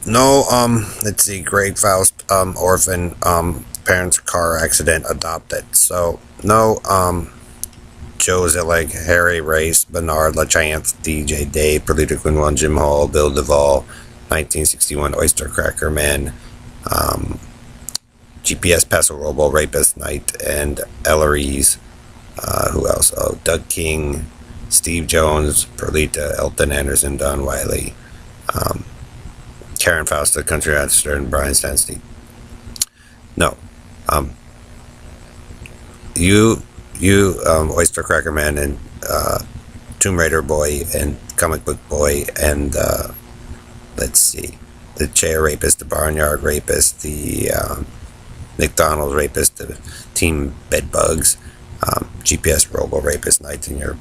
No, let's see, Greg Faust, orphan, parents car accident, adopted. So, no, Joe Zillig, Harry Race, Bernard LaChance, DJ Dave, Perlita Quinlan, Jim Hall, Bill Duvall, 1961 Oyster Cracker Man, um, GPS Paso Robo, Rapist Knight, and Ellery's. Who else? Oh, Doug King, Steve Jones, Perlita, Elton Anderson, Don Wiley, um, Karen Faust, the Country Artist, and Brian Stanstein. No. Um, Oyster Cracker Man, and Tomb Raider Boy, and Comic Book Boy, and let's see, the Chair Rapist, the Barnyard Rapist, the McDonald's Rapist, the Team Bedbugs, GPS Robo Rapist Nights, and your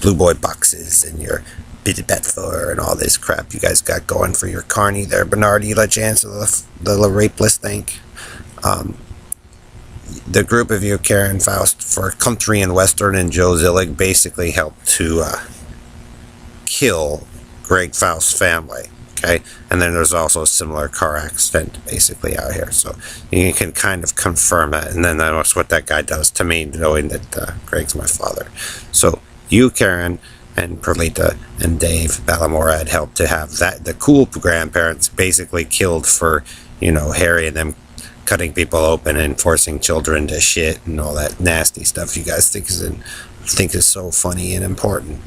Blue Boy boxes, and your Bitty Bat Four, and all this crap you guys got going for your carny there, Bernard. You let chance of the rapeless think. Um, the group of you, Karen Faust for Country and Western, and Joe Zillig, basically helped to kill Greg Faust's family. Okay, and then there's also a similar car accident basically out here, so you can kind of confirm that. And then that's what that guy does to me, knowing that Greg's my father. So you, Karen, and Perlita and Dave Ballamora had helped to have that the cool grandparents basically killed for, Harry and them cutting people open and forcing children to shit and all that nasty stuff you guys think is so funny and important.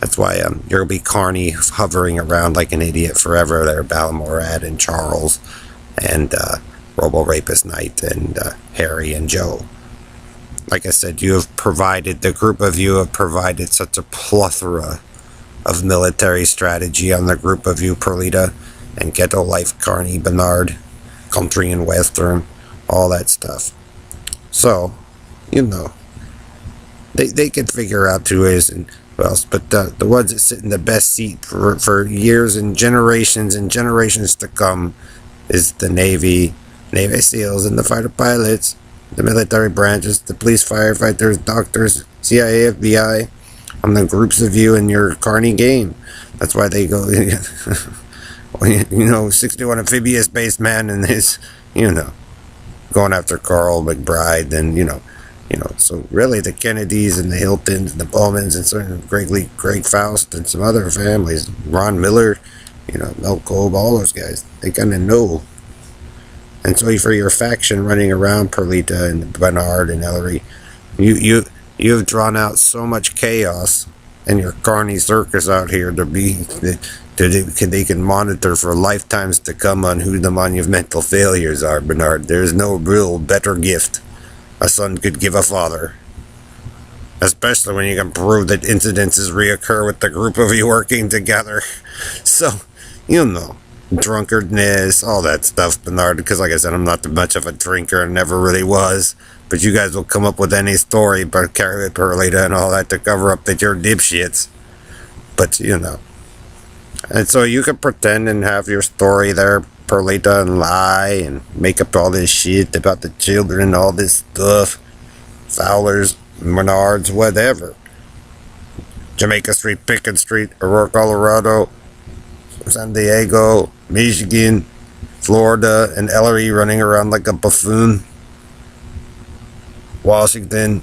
That's why you'll be Carney hovering around like an idiot forever there, Ballamorad and Charles and Robo Rapist Knight and Harry and Joe. Like I said, the group of you have provided such a plethora of military strategy on the group of you, Perlita, and Ghetto Life, Carney, Bernard, Country and Western, all that stuff. So, they can figure out who is and who else, but the ones that sit in the best seat for years and generations to come is the Navy SEALs, and the fighter pilots, the military branches, the police, firefighters, doctors, CIA, FBI, on the groups of you in your Carney game. That's why they go, 61 amphibious based man and his, going after Carl McBride, and, so really the Kennedys and the Hiltons and the Bowmans and certain Greg Faust and some other families, Ron Miller, Mel Kolb, all those guys, they kind of know. And so for your faction running around, Perlita and Bernard and Ellery, you've drawn out so much chaos and your Carney circus out here they can monitor for lifetimes to come on who the monumental failures are, Bernard. There's no real better gift a son could give a father. Especially when you can prove that incidences reoccur with the group of you working together. So, drunkardness, all that stuff, Bernard, because like I said, I'm not much of a drinker and never really was. But you guys will come up with any story about Carrie Perlita and all that to cover up that you're dipshits. But, And so you can pretend and have your story there, Perlita, and lie and make up all this shit about the children and all this stuff. Fowlers, Menards, whatever. Jamaica Street, Pickett Street, Aurora, Colorado, San Diego, Michigan, Florida, and Ellery running around like a buffoon. Washington.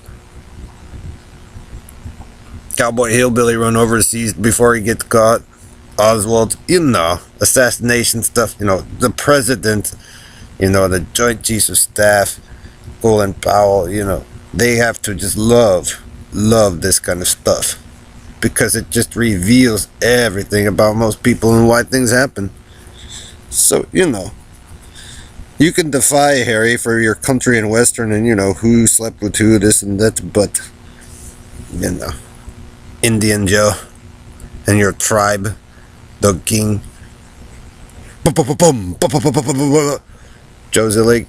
Cowboy Hillbilly run overseas before he gets caught. Oswald, assassination stuff, the president, the Joint Chiefs of Staff, Colin Powell, they have to just love this kind of stuff because it just reveals everything about most people and why things happen. So, you can defy Harry for your Country and Western and, who slept with who, this and that, but, Indian Joe and your tribe, Doug King, Joe Zillig,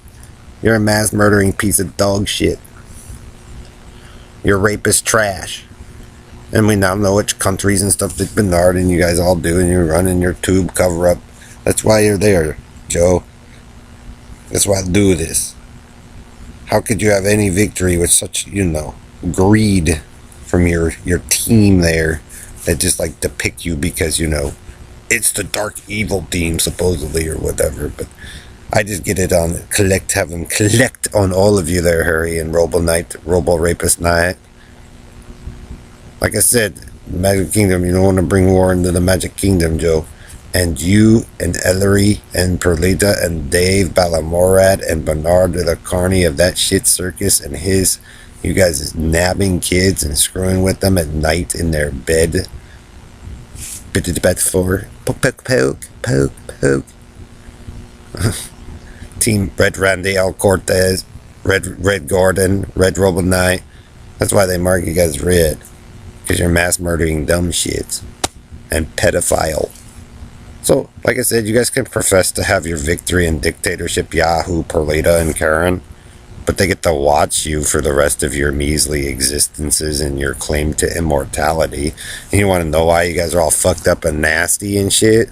you're a mass murdering piece of dog shit. You're rapist trash. And we now know which countries and stuff that Bernard and you guys all do, and you're running your tube cover up. That's why you're there, Joe. That's why I do this. How could you have any victory with such, greed from your team there that just like depict you because, it's the dark evil team supposedly or whatever, but I just get it on have them collect on all of you there, Harry and Robo Rapist Knight. Like I said, Magic Kingdom, you don't want to bring war into the Magic Kingdom, Joe. And you and Ellery and Perlita and Dave Balamorad and Bernard de la Carney of that shit circus and you guys is nabbing kids and screwing with them at night in their bed. Bit of the bed floor. Poke, poke, poke, poke, poke. Team Red Randy Al Cortez, Red Gordon, Red Robo Knight. That's why they mark you guys red. Because you're mass murdering dumb shits. And pedophile. So, like I said, you guys can profess to have your victory in dictatorship, Yahoo, Perlita, and Karen. But they get to watch you for the rest of your measly existences and your claim to immortality. And you want to know why you guys are all fucked up and nasty and shit?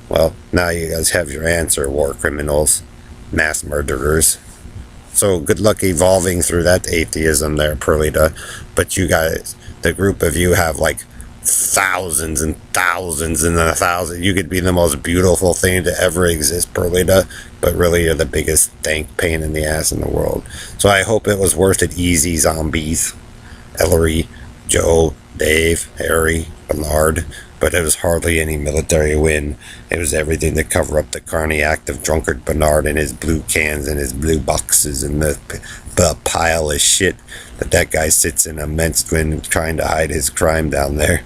Well, now you guys have your answer, war criminals. Mass murderers. So good luck evolving through that atheism there, Perlita. But you guys, the group of you have like thousands and thousands and a thousand. You could be the most beautiful thing to ever exist, Perlita, but really you're the biggest stank pain in the ass in the world. So I hope it was worth it, easy zombies. Ellery, Joe, Dave, Harry, Bernard. But it was hardly any military win. It was everything to cover up the carny act of drunkard Bernard and his blue cans and his blue boxes and the pile of shit that guy sits in immense when trying to hide his crime down there.